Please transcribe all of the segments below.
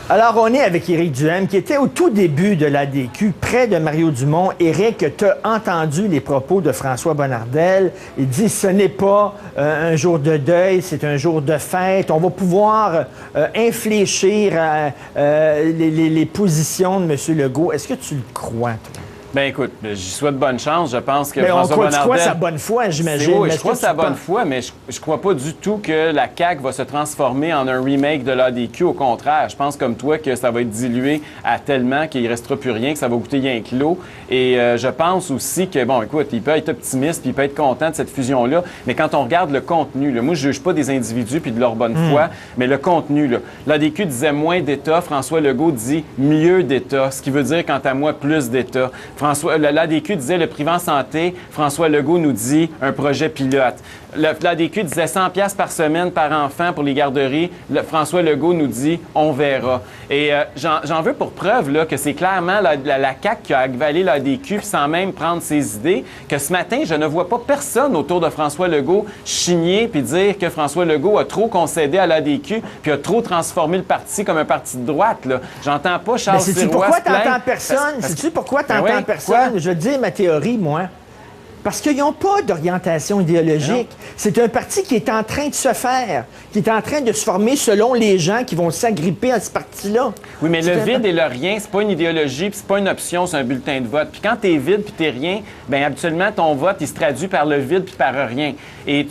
Alors, on est avec Éric Duhaime, qui était au tout début de l'ADQ, près de Mario Dumont. Éric, tu as entendu les propos de François Bonnardel. Il dit, ce n'est pas un jour de deuil, c'est un jour de fête. On va pouvoir infléchir les positions de M. Legault. Est-ce que tu le crois, toi? Ben écoute, j'y souhaite bonne chance. Je pense que mais François Bonnardel... Tu crois sa bonne foi, j'imagine. Oui, je crois sa bonne foi, mais je crois pas du tout que la CAQ va se transformer en un remake de l'ADQ. Au contraire, je pense comme toi que ça va être dilué à tellement qu'il ne restera plus rien, que ça va goûter rien que l'eau. Et je pense aussi que, bon, écoute, il peut être optimiste puis il peut être content de cette fusion-là, mais quand on regarde le contenu, là, moi, je ne juge pas des individus puis de leur bonne foi, mais le contenu, l'ADQ disait moins d'État, François Legault dit mieux d'État, ce qui veut dire, quant à moi, plus d'État. L'ADQ disait le privé en santé. François Legault nous dit un projet pilote. L'ADQ disait 100 $ par semaine par enfant pour les garderies. François Legault nous dit on verra. Et j'en veux pour preuve là, que c'est clairement la CAQ qui a avalé l'ADQ sans même prendre ses idées. Que ce matin, je ne vois pas personne autour de François Legault chigner puis dire que François Legault a trop concédé à l'ADQ puis a trop transformé le parti comme un parti de droite. J'entends pas Charles Sirois. Sais-tu pourquoi t'entends personne? Sais-tu pourquoi t'entends personne? Je vais te dire ma théorie, moi. Parce qu'ils n'ont pas d'orientation idéologique. C'est un parti qui est en train de se faire, qui est en train de se former selon les gens qui vont s'agripper à ce parti-là. Oui, mais le vide et le rien, c'est pas une idéologie, puis c'est pas une option, c'est un bulletin de vote. Puis quand t'es vide puis t'es rien, bien habituellement, ton vote, il se traduit par le vide puis par rien. Et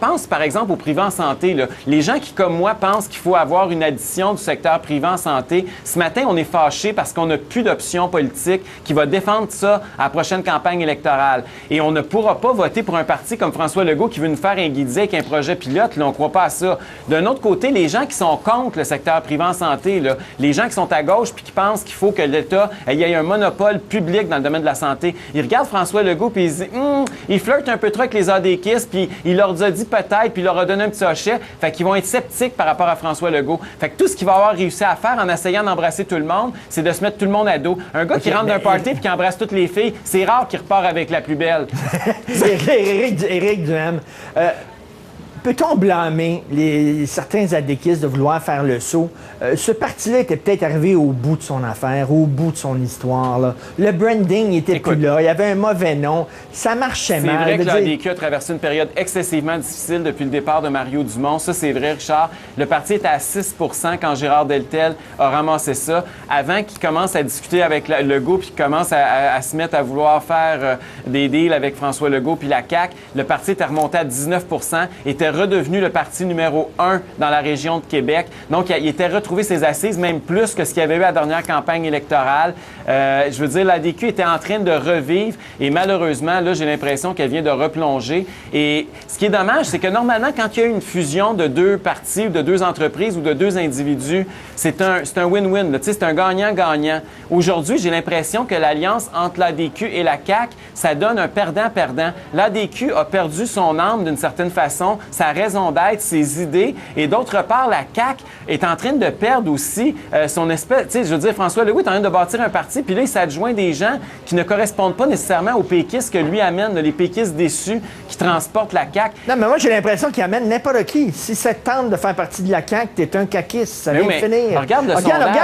pense, par exemple, au privé en santé. Là. Les gens qui, comme moi, pensent qu'il faut avoir une addition du secteur privé en santé, ce matin, on est fâchés parce qu'on n'a plus d'option politique qui va défendre ça à la prochaine campagne électorale. Et on ne pourra pas voter pour un parti comme François Legault qui veut nous faire guider avec un projet pilote. Là, on ne croit pas à ça. D'un autre côté, les gens qui sont contre le secteur privé en santé, là, les gens qui sont à gauche puis qui pensent qu'il faut que l'État ait un monopole public dans le domaine de la santé, ils regardent François Legault puis ils se disent il flirte un peu trop avec les ADQistes puis il leur a dit peut-être puis il leur a donné un petit hochet. Fait qu'ils vont être sceptiques par rapport à François Legault. Fait que tout ce qu'il va avoir réussi à faire en essayant d'embrasser tout le monde, c'est de se mettre tout le monde à dos. Un gars qui rentre d'un party puis qui embrasse toutes les filles, c'est rare qu'il repart avec la plus belle. Éric Duhaime, peut-on blâmer certains adéquistes de vouloir faire le saut? Ce parti-là était peut-être arrivé au bout de son affaire, au bout de son histoire. Là. Le branding n'était plus là. Il y avait un mauvais nom. Ça marchait mal. C'est vrai que l'ADQ a traversé une période excessivement difficile depuis le départ de Mario Dumont. Ça, c'est vrai, Richard. Le parti était à 6 % quand Gérard Deltel a ramassé ça. Avant qu'il commence à discuter avec Legault puis qu'il commence à se mettre à vouloir faire des deals avec François Legault puis la CAQ, le parti était remonté à 19 %, était redevenu le parti numéro 1 dans la région de Québec. Donc, il était retrouvé ses assises, même plus que ce qu'il y avait eu à la dernière campagne électorale. Je veux dire, l'ADQ était en train de revivre et malheureusement, là, j'ai l'impression qu'elle vient de replonger. Et ce qui est dommage, c'est que normalement, quand il y a eu une fusion de deux partis ou de deux entreprises ou de deux individus, c'est un win-win. Tu sais, c'est un gagnant-gagnant. Aujourd'hui, j'ai l'impression que l'alliance entre l'ADQ et la CAQ, ça donne un perdant-perdant. L'ADQ a perdu son âme d'une certaine façon, sa raison d'être, ses idées. Et d'autre part, la CAQ est en train de perdre aussi son espèce... Tu sais, je veux dire, François Legault est en train de bâtir un parti, puis là, il s'adjoint des gens qui ne correspondent pas nécessairement aux péquistes que lui amène, les péquistes déçus qui transportent la CAQ. Non, mais moi, j'ai l'impression qu'il amène n'importe qui. Si ça te tente de faire partie de la CAQ, t'es un caquiste. Ça vient de finir. Regarde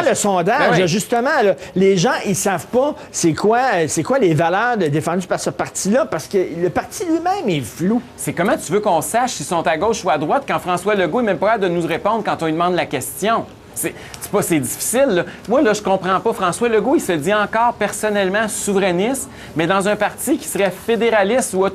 le sondage. Ben oui. Justement, là, les gens, ils savent pas c'est quoi les valeurs défendues par ce parti-là, parce que le parti lui-même est flou. C'est comment tu veux qu'on sache s'ils sont à gauche ou à droite quand François Legault n'est même pas capable de nous répondre quand on lui demande la question? C'est difficile. Là. Moi, là, je comprends pas. François Legault, il se dit encore personnellement souverainiste, mais dans un parti qui serait fédéraliste ou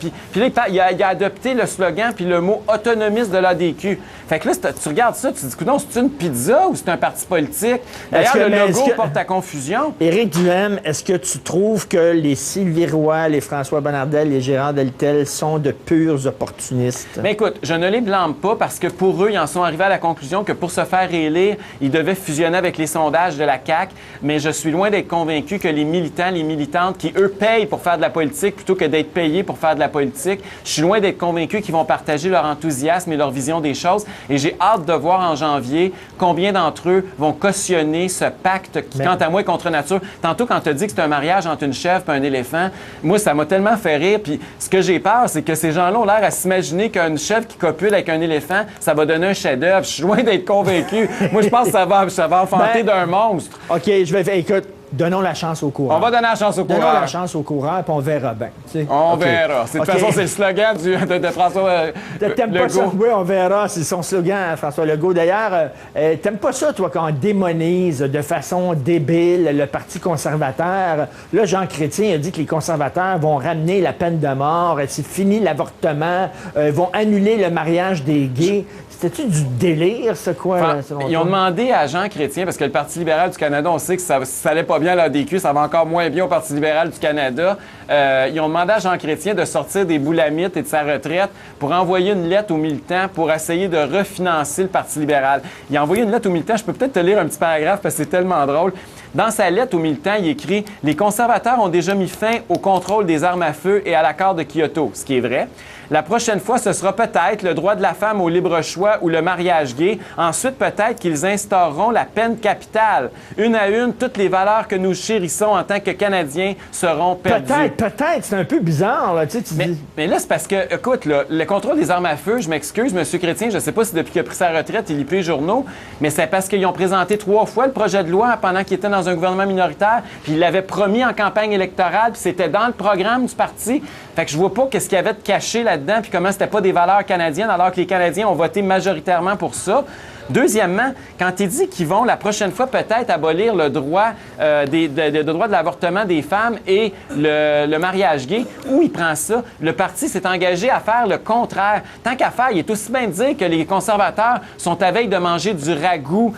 puis là, il a adopté le slogan puis le mot autonomiste de l'ADQ. Fait que là, tu regardes ça, tu te dis, non, c'est une pizza ou c'est un parti politique? D'ailleurs, le logo porte à confusion. Éric Duhaime, est-ce que tu trouves que les Sylvie Roy, les François Bonnardel, les Gérard Deltel sont de purs opportunistes? Mais écoute, je ne les blâme pas parce que pour eux, ils en sont arrivés à la conclusion que pour se faire réélire, ils devaient fusionner avec les sondages de la CAQ, mais je suis loin d'être convaincu que les militants, les militantes qui, eux, payent pour faire de la politique plutôt que d'être payés pour faire de la politique, je suis loin d'être convaincu qu'ils vont partager leur enthousiasme et leur vision des choses. Et j'ai hâte de voir en janvier combien d'entre eux vont cautionner ce pacte qui, quant à moi, est contre nature. Tantôt, quand tu as dit que c'est un mariage entre une chèvre et un éléphant, moi, ça m'a tellement fait rire. Puis ce que j'ai peur, c'est que ces gens-là ont l'air à s'imaginer qu'une chèvre qui copule avec un éléphant, ça va donner un chef-d'œuvre. Je suis loin d'être convaincu. Moi, je pense que ça va enfanter d'un monstre. OK, écoute, donnons la chance au coureur. On va donner la chance au coureur. Donnons la chance au coureur, puis on verra bien. On verra. De toute façon, c'est le slogan de François T'aimes pas ça? Legault. Oui, on verra. C'est son slogan, François Legault. D'ailleurs, t'aimes pas ça, toi, quand on démonise de façon débile le Parti conservateur? Là, Jean Chrétien a dit que les conservateurs vont ramener la peine de mort. C'est fini l'avortement. Vont annuler le mariage des gays. C'était-tu du délire, ça, quoi? Ils ont demandé à Jean Chrétien, parce que le Parti libéral du Canada, on sait que ça allait pas bien à l'ADQ, ça va encore moins bien au Parti libéral du Canada. Ils ont demandé à Jean Chrétien de sortir des boulamites et de sa retraite pour envoyer une lettre aux militants pour essayer de refinancer le Parti libéral. Il a envoyé une lettre aux militants, je peux peut-être te lire un petit paragraphe parce que c'est tellement drôle. Dans sa lettre aux militants, il écrit « Les conservateurs ont déjà mis fin au contrôle des armes à feu et à l'accord de Kyoto », ce qui est vrai. La prochaine fois, ce sera peut-être le droit de la femme au libre choix ou le mariage gay. Ensuite, peut-être qu'ils instaureront la peine capitale. Une à une, toutes les valeurs que nous chérissons en tant que Canadiens seront perdues. Peut-être. C'est un peu bizarre, là. Tu dis... mais là, c'est parce que, écoute, là, le contrôle des armes à feu, je m'excuse, M. Chrétien, je ne sais pas si depuis qu'il a pris sa retraite, il lit plus les journaux, mais c'est parce qu'ils ont présenté 3 fois le projet de loi pendant qu'il était dans un gouvernement minoritaire, puis il l'avait promis en campagne électorale, puis c'était dans le programme du parti. Fait que je vois pas qu'est-ce qu'il y avait de caché là-dedans, puis comment c'était pas des valeurs canadiennes, alors que les Canadiens ont voté majoritairement pour ça. Deuxièmement, quand il dit qu'ils vont la prochaine fois peut-être abolir le droit, le droit de l'avortement des femmes et le mariage gay, où il prend ça? Le parti s'est engagé à faire le contraire. Tant qu'à faire, il est aussi bien de dire que les conservateurs sont à veille de manger du ragoût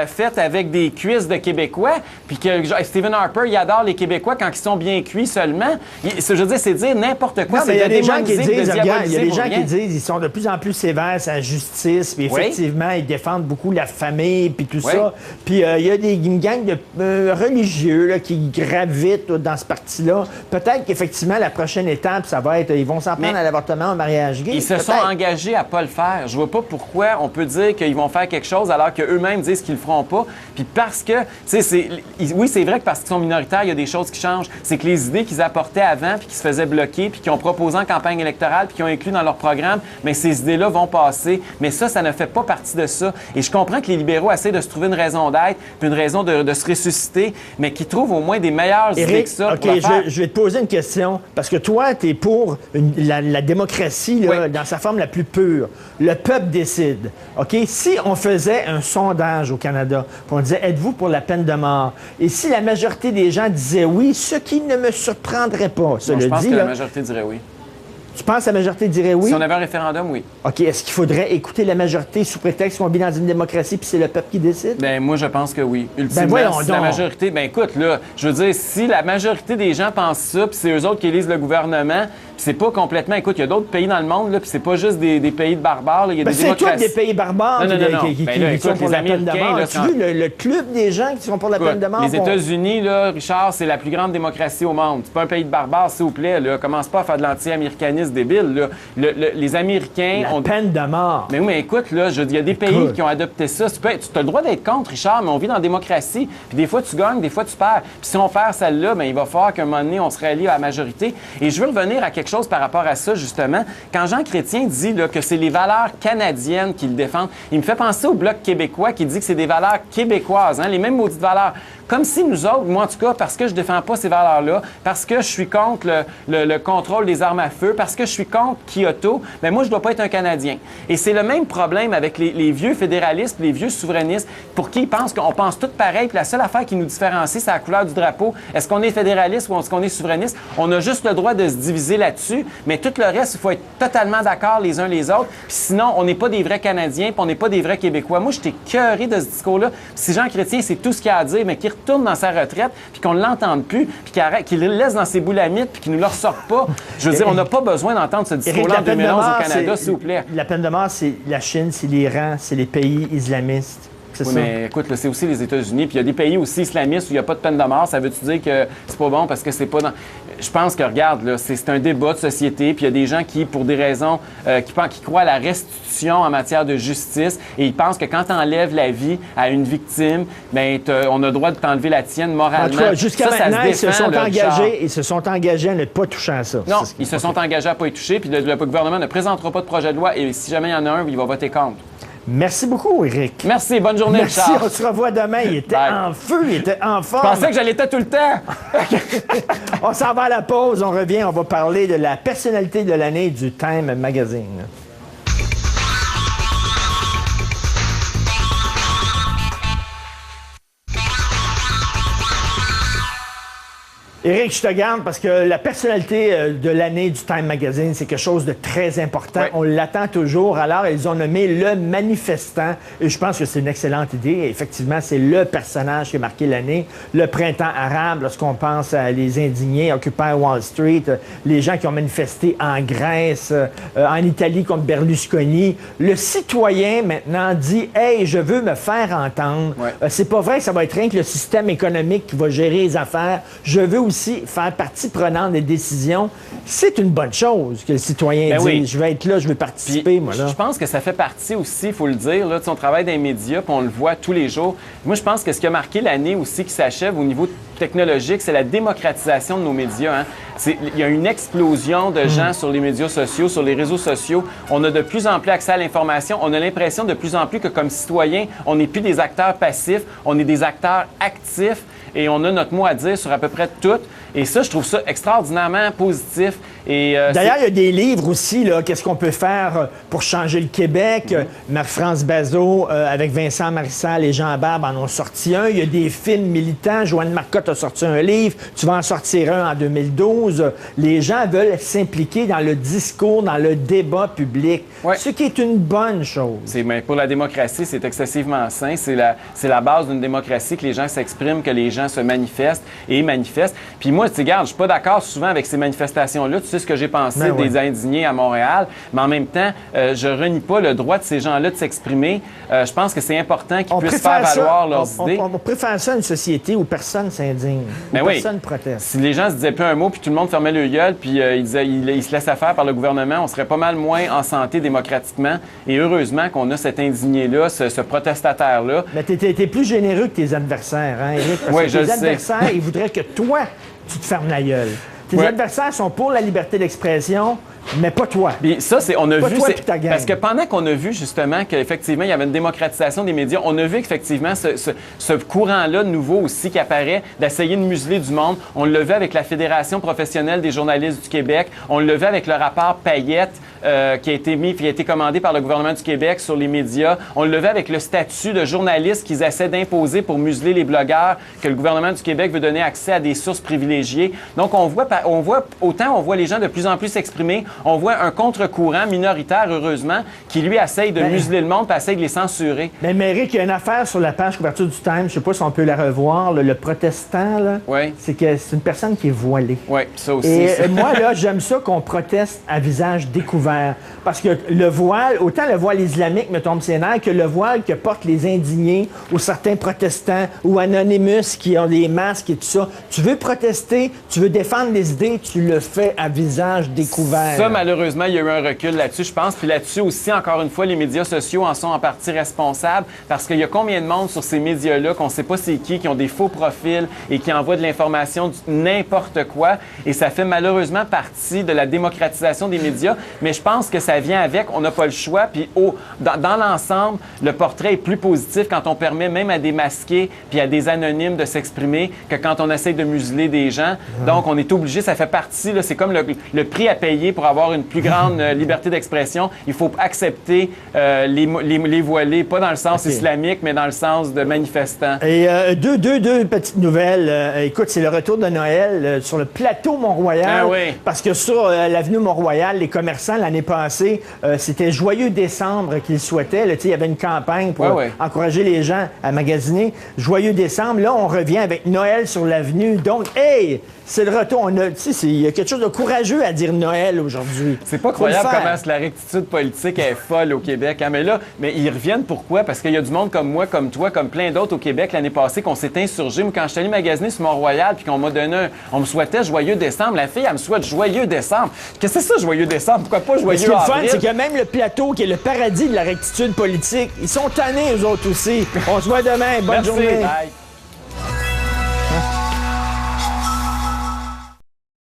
fait avec des cuisses de Québécois, puis que Stephen Harper, il adore les Québécois quand ils sont bien cuits seulement. Je veux dire, c'est dire n'importe quoi. Il y a des gens qui disent, il y a des gens rien. qui disent, ils sont de plus en plus sévères sur la justice, puis effectivement, ils défendent beaucoup la famille, puis tout ça. Puis il y a une gang de religieux là, qui gravitent dans ce parti-là. Peut-être qu'effectivement, la prochaine étape, ça va être, ils vont s'en prendre à l'avortement, au mariage gay. Ils se sont engagés à pas le faire. Je vois pas pourquoi on peut dire qu'ils vont faire quelque chose alors qu'eux-mêmes disent qu'ils le feront pas. Puis parce que, tu sais, oui, c'est vrai que parce qu'ils sont minoritaires, il y a des choses qui changent. C'est que les idées qu'ils apportaient avant, puis qui se faisaient bloquer, puis qu'ils ont proposé en campagne électorale, puis qu'ils ont inclus dans leur programme, mais ces idées-là vont passer. Mais ça ne fait pas partie de ça. Et je comprends que les libéraux essaient de se trouver une raison d'être, puis une raison de se ressusciter, mais qu'ils trouvent au moins des meilleures idées que ça. OK, je vais te poser une question, parce que toi, tu es pour la démocratie là, dans sa forme la plus pure. Le peuple décide. OK? Si on faisait un sondage au Canada, puis on disait, êtes-vous pour la peine de mort? Et si la majorité des gens disaient oui, ce qui ne me surprendrait pas, je pense que la majorité dirait oui. Tu penses que la majorité dirait oui? Si on avait un référendum, oui. OK. Est-ce qu'il faudrait écouter la majorité sous prétexte qu'on vit dans une démocratie puis c'est le peuple qui décide? Bien, moi, je pense que oui. Ultimement, si la majorité... Bien, écoute, là, je veux dire, si la majorité des gens pensent ça, puis c'est eux autres qui élisent le gouvernement, puis c'est pas complètement... Écoute, il y a d'autres pays dans le monde, là, puis c'est pas juste des pays de barbares. Il y a des démocraties... C'est tous des pays barbares qui sont pour la peine de mort. As-tu vu le club des gens qui sont pour la peine de mort? Les États-Unis, là, Richard, c'est la plus grande démocratie au monde. C'est pas un pays de barbares, s'il vous plaît. Là. Commence pas à faire de l'anti-américanisme débile, là. Les Américains... La peine de mort. Mais oui, mais écoute, là, il y a des pays qui ont adopté ça. Tu as le droit d'être contre, Richard, mais on vit dans la démocratie. Puis des fois, tu gagnes, des fois, tu perds. Puis si on perd celle-là, bien, il va falloir qu'à un moment donné, on se rallie à la majorité. Et je veux revenir à quelque chose par rapport à ça, justement. Quand Jean Chrétien dit là, que c'est les valeurs canadiennes qu'il défend, il me fait penser au Bloc québécois qui dit que c'est des valeurs québécoises, hein, les mêmes maudites valeurs. Comme si nous autres, moi en tout cas, parce que je défends pas ces valeurs-là, parce que je suis contre le contrôle des armes à feu, parce que je suis contre Kyoto, bien moi, je dois pas être un Canadien. Et c'est le même problème avec les vieux fédéralistes, les vieux souverainistes, pour qui ils pensent qu'on pense tout pareil, puis la seule affaire qui nous différencie, c'est la couleur du drapeau. Est-ce qu'on est fédéraliste ou est-ce qu'on est souverainiste? On a juste le droit de se diviser là-dessus, mais tout le reste, il faut être totalement d'accord les uns les autres, puis sinon, on n'est pas des vrais Canadiens, puis on n'est pas des vrais Québécois. Moi, j'étais écœuré de ce discours-là. Si Jean Chrétien, c'est tout ce qu'il a à dire, mais qui retourne dans sa retraite, puis qu'on ne l'entende plus, puis qu'il le laisse dans ses boulamites, puis qu'il ne nous le ressorte pas. Je veux dire, on n'a pas besoin d'entendre ce discours-là en 2011 au Canada, s'il vous plaît. La peine de mort, c'est la Chine, c'est l'Iran, c'est les pays islamistes. Oui, mais écoute, là, c'est aussi les États-Unis, puis il y a des pays aussi islamistes où il n'y a pas de peine de mort. Ça veut-tu dire que c'est pas bon parce que c'est pas dans... Je pense que, regarde, là, c'est un débat de société, puis il y a des gens qui, pour des raisons, qui croient à la restitution en matière de justice, et ils pensent que quand tu enlèves la vie à une victime, bien, on a le droit de t'enlever la tienne moralement. En tout cas, jusqu'à maintenant, ils se sont engagés à ne pas toucher à ça. Non, ils se sont engagés à ne pas y toucher, puis le gouvernement ne présentera pas de projet de loi, et si jamais il y en a un, il va voter contre. Merci beaucoup, Éric. Merci, bonne journée, Merci, Richard. on se revoit demain. Il était en feu, il était en forme. Je pensais que j'allais être tout le temps. On s'en va à la pause, on revient, on va parler de la personnalité de l'année du Time Magazine. Éric, je te garde parce que la personnalité de l'année du Time Magazine, c'est quelque chose de très important. Oui. On l'attend toujours. Alors, ils ont nommé le manifestant et je pense que c'est une excellente idée. Et effectivement, c'est le personnage qui a marqué l'année. Le printemps arabe, lorsqu'on pense à les indignés, Occupy Wall Street, les gens qui ont manifesté en Grèce, en Italie contre Berlusconi. Le citoyen, maintenant, dit « Hey, je veux me faire entendre. Ouais. C'est pas vrai que ça va être rien que le système économique qui va gérer les affaires. Je veux aussi faire partie prenante des décisions. » C'est une bonne chose que le citoyen dise oui. Je vais être là, je veux participer, Puis, moi, là. je pense que ça fait partie aussi, il faut le dire, là, on travaille dans les médias, puis on le voit tous les jours. Moi, je pense que ce qui a marqué l'année aussi qui s'achève au niveau technologique, c'est la démocratisation de nos médias. Hein. Il y a une explosion de gens sur les médias sociaux, sur les réseaux sociaux. On a de plus en plus accès à l'information. On a l'impression de plus en plus que comme citoyens, on n'est plus des acteurs passifs, on est des acteurs actifs et on a notre mot à dire sur à peu près tout. Et ça, je trouve ça extraordinairement positif. Et, d'ailleurs, il y a des livres aussi, là, qu'est-ce qu'on peut faire pour changer le Québec. Marc-France Bazot, avec Vincent Marissal et Jean Barbe en ont sorti un. Il y a des films militants. Joanne Marcotte a sorti un livre. Tu vas en sortir un en 2012. Les gens veulent s'impliquer dans le discours, dans le débat public, ce qui est une bonne chose. Mais pour la démocratie, c'est excessivement sain. C'est la base d'une démocratie que les gens s'expriment, que les gens se manifestent et manifestent. Puis moi, tu regarde, je suis pas d'accord souvent avec ces manifestations-là. Tu sais ce que j'ai pensé des indignés à Montréal, mais en même temps, je renie pas le droit de ces gens-là de s'exprimer. Je pense que c'est important qu'ils puissent faire valoir leurs idées. On préfère ça à une société où personne s'indigne, où personne proteste. Si les gens se disaient plus un mot, puis tout le monde fermait le gueule, puis ils se laissaient faire par le gouvernement, on serait pas mal moins en santé démocratiquement. Et heureusement qu'on a cet indigné-là, ce protestataire-là. Mais t'es plus généreux que tes adversaires, hein, Éric? Parce que tes adversaires, ils voudraient que toi, tu te fermes la gueule. Tes adversaires sont pour la liberté d'expression, mais pas toi. Puis ça, on a vu, parce que pendant qu'on a vu justement qu'effectivement, il y avait une démocratisation des médias, on a vu qu'effectivement, ce courant-là nouveau aussi qui apparaît, d'essayer de museler du monde. On l'a vu avec la Fédération professionnelle des journalistes du Québec. On l'a vu avec le rapport Payette qui a été commandé par le gouvernement du Québec sur les médias. On l'a vu avec le statut de journaliste qu'ils essaient d'imposer pour museler les blogueurs, que le gouvernement du Québec veut donner accès à des sources privilégiées. Donc, on voit les gens de plus en plus s'exprimer. On voit un contre-courant minoritaire, heureusement, qui, lui, essaye de museler le monde et essaye de les censurer. Mais Éric, il y a une affaire sur la page couverture du Time, je ne sais pas si on peut la revoir, là, le protestant, là, c'est que c'est une personne qui est voilée. Oui, ça aussi. Et moi, là, j'aime ça qu'on proteste à visage découvert. Parce que le voile, autant le voile islamique me tombe ses nerfs que le voile que portent les indignés ou certains protestants ou Anonymous qui ont des masques et tout ça. Tu veux protester, tu veux défendre les idées, tu le fais à visage découvert. Ça, malheureusement, il y a eu un recul là-dessus, je pense. Puis là-dessus aussi, encore une fois, les médias sociaux en sont en partie responsables parce qu'il y a combien de monde sur ces médias-là qu'on ne sait pas c'est qui ont des faux profils et qui envoient de l'information n'importe quoi. Et ça fait malheureusement partie de la démocratisation des médias. Mais je pense que ça vient avec, on n'a pas le choix. Puis dans l'ensemble, le portrait est plus positif quand on permet même à des masqués puis à des anonymes de s'exprimer que quand on essaie de museler des gens. Donc, on est obligé, ça fait partie, là, c'est comme le prix à payer pour avoir une plus grande liberté d'expression. Il faut accepter les voilés, pas dans le sens islamique, mais dans le sens de manifestants. Et deux petites nouvelles. Écoute, c'est le retour de Noël sur le plateau Mont-Royal. Ah oui. Parce que sur l'avenue Mont-Royal, les commerçants, l'année passée, c'était Joyeux décembre qu'ils souhaitaient. Là, il y avait une campagne pour encourager les gens à magasiner. Joyeux décembre. Là, on revient avec Noël sur l'avenue. Donc, hey! C'est le retour. Il y a quelque chose de courageux à dire Noël aujourd'hui. C'est pas croyable comment la rectitude politique est folle au Québec. Hein? Mais ils reviennent pourquoi? Parce qu'il y a du monde comme moi, comme toi, comme plein d'autres au Québec l'année passée qu'on s'est insurgé. Moi, quand je suis allé magasiner sur Mont-Royal puis qu'on m'a donné on me souhaitait Joyeux décembre, la fille, elle me souhaite Joyeux décembre. Qu'est-ce que c'est ça, Joyeux décembre? Pourquoi pas Joyeux avril? Ce qui est le fun, c'est que même le plateau, qui est le paradis de la rectitude politique, ils sont tannés, eux autres aussi. On se voit demain. Bonne journée. Bye.